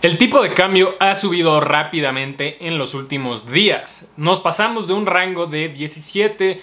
El tipo de cambio ha subido rápidamente en los últimos días. Nos pasamos de un rango de 17,80,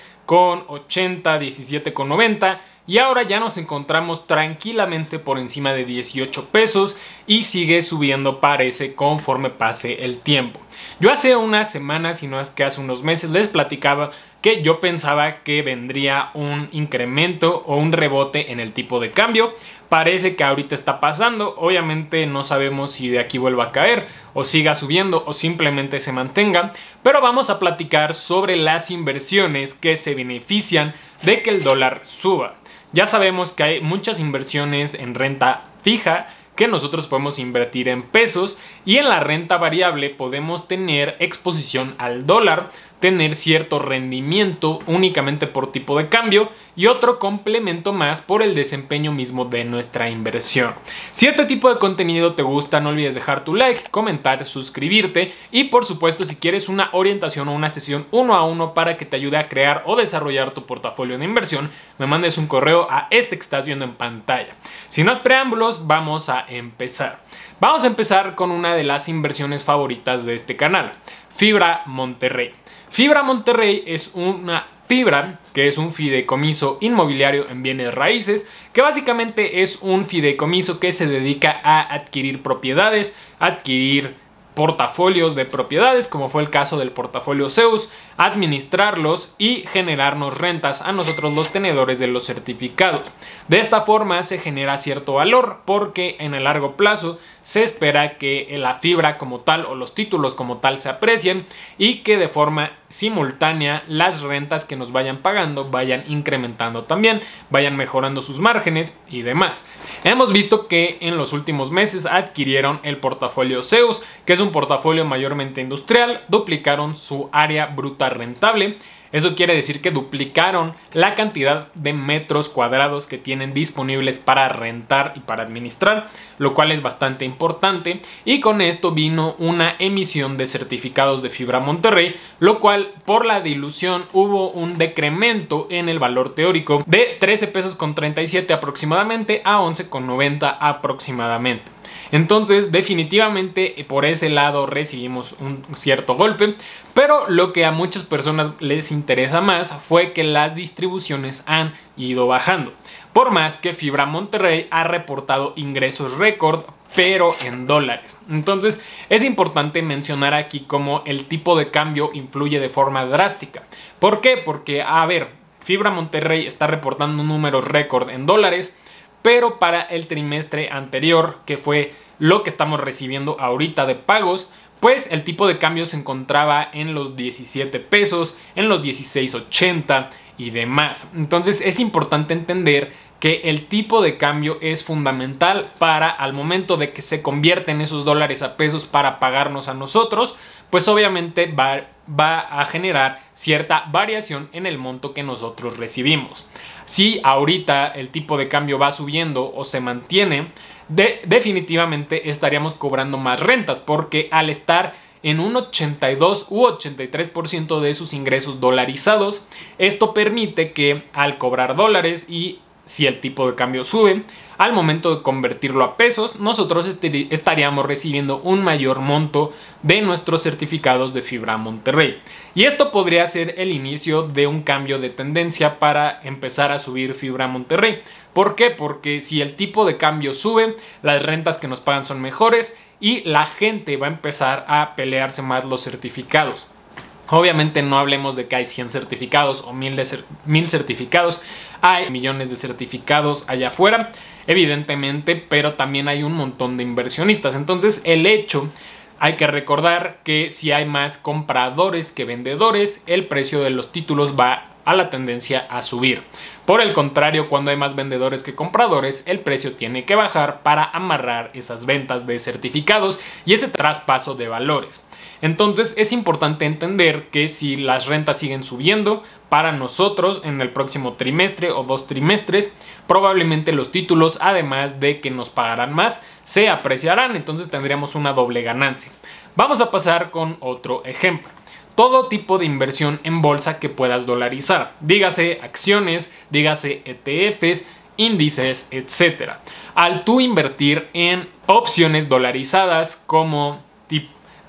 17,90 y ahora ya nos encontramos tranquilamente por encima de 18 pesos y sigue subiendo, parece, conforme pase el tiempo. Yo hace unas semanas, y no es que hace unos meses, les platicaba que yo pensaba que vendría un incremento o un rebote en el tipo de cambio. Parece que ahorita está pasando. Obviamente no sabemos si de aquí vuelva a caer o siga subiendo o simplemente se mantenga, pero vamos a platicar sobre las inversiones que se benefician de que el dólar suba. Ya sabemos que hay muchas inversiones en renta fija que nosotros podemos invertir en pesos, y en la renta variable podemos tener exposición al dólar, tener cierto rendimiento únicamente por tipo de cambio y otro complemento más por el desempeño mismo de nuestra inversión. Si este tipo de contenido te gusta, no olvides dejar tu like, comentar, suscribirte y por supuesto, si quieres una orientación o una sesión 1 a 1 para que te ayude a crear o desarrollar tu portafolio de inversión, me mandes un correo a este que estás viendo en pantalla. Sin más preámbulos, vamos a empezar. Vamos a empezar con una de las inversiones favoritas de este canal, Fibra Monterrey. Fibra Monterrey es una fibra que es un fideicomiso inmobiliario en bienes raíces, que básicamente es un fideicomiso que se dedica a adquirir propiedades, adquirir portafolios de propiedades, como fue el caso del portafolio Zeus, administrarlos y generarnos rentas a nosotros los tenedores de los certificados. De esta forma se genera cierto valor porque en el largo plazo se espera que la fibra como tal o los títulos como tal se aprecien y que de forma simultánea las rentas que nos vayan pagando vayan incrementando también, vayan mejorando sus márgenes y demás. Hemos visto que en los últimos meses adquirieron el portafolio Zeus, que es un portafolio mayormente industrial, duplicaron su área bruta rentable. Eso quiere decir que duplicaron la cantidad de metros cuadrados que tienen disponibles para rentar y para administrar, lo cual es bastante importante. Y con esto vino una emisión de certificados de Fibra Monterrey, lo cual por la dilución hubo un decremento en el valor teórico de 13 pesos con 37 aproximadamente a 11,90 aproximadamente. Entonces definitivamente por ese lado recibimos un cierto golpe, pero lo que a muchas personas les interesa más fue que las distribuciones han ido bajando. Por más que Fibra Monterrey ha reportado ingresos récord, pero en dólares. Entonces es importante mencionar aquí cómo el tipo de cambio influye de forma drástica. ¿Por qué? Porque, a ver, Fibra Monterrey está reportando un número récord en dólares, pero para el trimestre anterior, que fue lo que estamos recibiendo ahorita de pagos, pues el tipo de cambio se encontraba en los 17 pesos, en los 16.80 y demás. Entonces es importante entender que el tipo de cambio es fundamental para al momento de que se convierten esos dólares a pesos para pagarnos a nosotros, pues obviamente va a generar cierta variación en el monto que nosotros recibimos. Si ahorita el tipo de cambio va subiendo o se mantiene, definitivamente estaríamos cobrando más rentas, porque al estar en un 82 u 83% de sus ingresos dolarizados, esto permite que al cobrar dólares y si el tipo de cambio sube, al momento de convertirlo a pesos, nosotros estaríamos recibiendo un mayor monto de nuestros certificados de Fibra Monterrey. Y esto podría ser el inicio de un cambio de tendencia para empezar a subir Fibra Monterrey. ¿Por qué? Porque si el tipo de cambio sube, las rentas que nos pagan son mejores y la gente va a empezar a pelearse más los certificados. Obviamente no hablemos de que hay 100 certificados o 1000 certificados, hay millones de certificados allá afuera, evidentemente, pero también hay un montón de inversionistas. Entonces hay que recordar que si hay más compradores que vendedores, el precio de los títulos va a la tendencia a subir. Por el contrario, cuando hay más vendedores que compradores, el precio tiene que bajar para amarrar esas ventas de certificados y ese traspaso de valores. Entonces es importante entender que si las rentas siguen subiendo, para nosotros en el próximo trimestre o 2 trimestres, probablemente los títulos, además de que nos pagarán más, se apreciarán, entonces tendríamos una doble ganancia. Vamos a pasar con otro ejemplo. Todo tipo de inversión en bolsa que puedas dolarizar, dígase acciones, dígase ETFs, índices, etc. al tú invertir en opciones dolarizadas como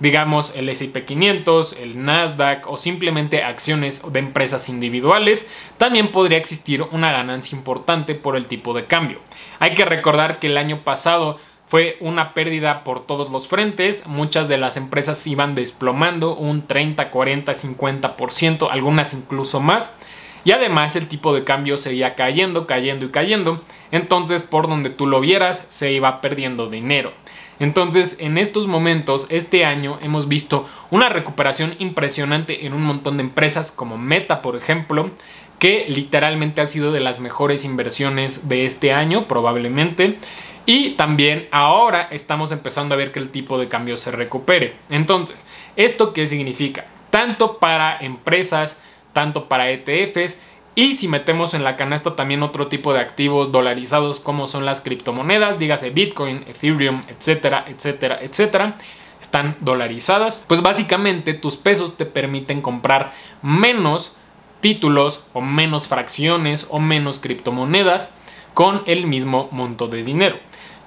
digamos el S&P 500, el Nasdaq o simplemente acciones de empresas individuales. También podría existir una ganancia importante por el tipo de cambio. Hay que recordar que el año pasado fue una pérdida por todos los frentes. Muchas de las empresas iban desplomando un 30, 40, 50%, algunas incluso más. Y además el tipo de cambio seguía cayendo, cayendo y cayendo. Entonces, por donde tú lo vieras, se iba perdiendo dinero. Entonces, en estos momentos, este año, hemos visto una recuperación impresionante en un montón de empresas como Meta, por ejemplo, que literalmente ha sido de las mejores inversiones de este año, probablemente. Y también ahora estamos empezando a ver que el tipo de cambio se recupere. Entonces, ¿esto qué significa? Tanto para empresas, tanto para ETFs, y si metemos en la canasta también otro tipo de activos dolarizados como son las criptomonedas, dígase Bitcoin, Ethereum, etcétera, etcétera, etcétera, están dolarizadas. Pues básicamente tus pesos te permiten comprar menos títulos o menos fracciones o menos criptomonedas con el mismo monto de dinero.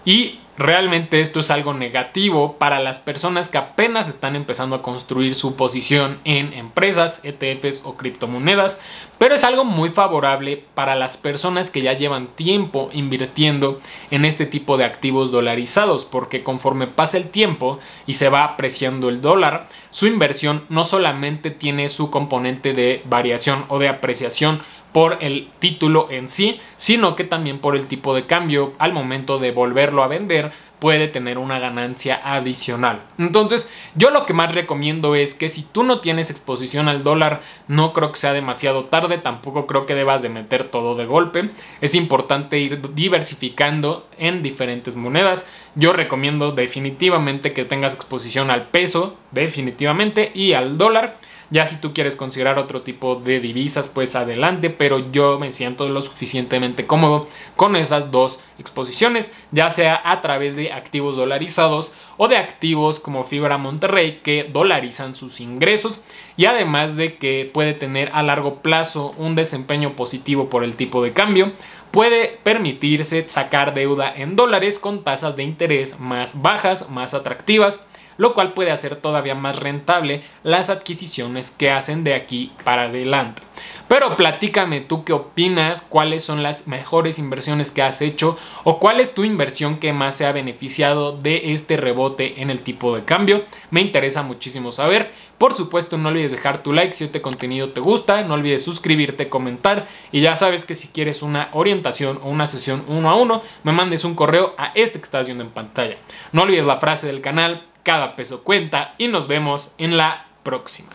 Y realmente esto es algo negativo para las personas que apenas están empezando a construir su posición en empresas, ETFs o criptomonedas, pero es algo muy favorable para las personas que ya llevan tiempo invirtiendo en este tipo de activos dolarizados, porque conforme pasa el tiempo y se va apreciando el dólar, su inversión no solamente tiene su componente de variación o de apreciación por el título en sí, sino que también por el tipo de cambio al momento de volverlo a vender puede tener una ganancia adicional. Entonces, yo lo que más recomiendo es que si tú no tienes exposición al dólar, no creo que sea demasiado tarde, tampoco creo que debas de meter todo de golpe. Es importante ir diversificando en diferentes monedas. Yo recomiendo definitivamente que tengas exposición al peso, definitivamente, y al dólar. Ya si tú quieres considerar otro tipo de divisas, pues adelante, pero yo me siento lo suficientemente cómodo con esas dos exposiciones, ya sea a través de activos dolarizados o de activos como Fibra Monterrey que dolarizan sus ingresos, y además de que puede tener a largo plazo un desempeño positivo por el tipo de cambio, puede permitirse sacar deuda en dólares con tasas de interés más bajas, más atractivas, lo cual puede hacer todavía más rentable las adquisiciones que hacen de aquí para adelante. Pero platícame tú qué opinas, cuáles son las mejores inversiones que has hecho o cuál es tu inversión que más se ha beneficiado de este rebote en el tipo de cambio. Me interesa muchísimo saber. Por supuesto, no olvides dejar tu like si este contenido te gusta, no olvides suscribirte, comentar, y ya sabes que si quieres una orientación o una sesión 1 a 1, me mandes un correo a este que estás viendo en pantalla. No olvides la frase del canal: cada peso cuenta, y nos vemos en la próxima.